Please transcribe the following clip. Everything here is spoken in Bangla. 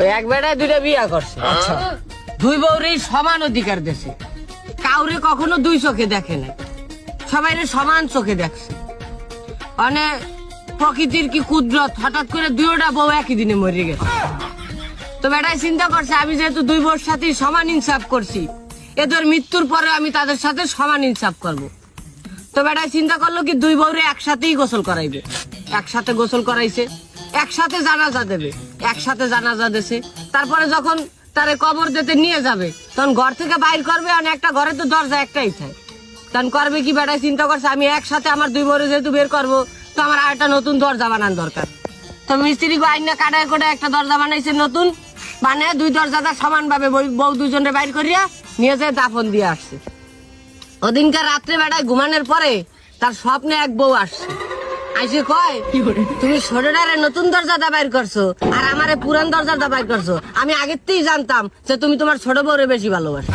ওই এক বেটায় দুইটা বিয়া করছে। আচ্ছা। দুই বউরেই সমান অধিকার দেশে, কাউরে কখনো দুই চোখে দেখে নাই, সবাই সমান চোখে দেখছে। মানে প্রকৃতির কি কুদরত, হঠাৎ করে দুইটা বউ একই দিনে মরে গেছে। তো বেটাই চিন্তা করছে আমি যেহেতু দুই বউর সাথে সমান ইনসাফ করছি, এদের মৃত্যুর পরে আমি তাদের সাথে সমান ইনসাফ করব। তো বেটাই চিন্তা করলো কি দুই বউরে একসাথেই গোসল করাইবে। একসাথে গোসল করাইছে, একসাথে জানাজা দেবে, একসাথে জানাজা দেছে। তারপরে যখন তারে কবর দিতে নিয়ে যাবে তখন ঘর থেকে বাইর করবে, আর একটা ঘরে তো দরজা একটাই থাকে, তখন করবে কি বেটাই চিন্তা করছে আমি একসাথে আমার দুই বউরে যেহেতু বের করবো, তো আমার আর একটা নতুন দরজা বানান দরকার। তো মিস্ত্রি আইনা কাটায় কোটায় একটা দরজা বানাইছে নতুন, মানে দুই দরজাটা সমান ভাবে বউ দুজনে বাইর করিয়া নিয়ে যায় দাফন দিয়ে আসছে। ওদিনকার রাত্রে বেটায় ঘুমানোর পরে তার স্বপ্নে এক বউ আসছে, আইসে কয় তুমি ছোটটারে নতুন দরজাটা বাইর করছো আর আমারে পুরান দরজাটা বাইর করছো, আমি আগের থেকেই জানতাম যে তুমি তোমার ছোট বউরে বেশি ভালোবাসো।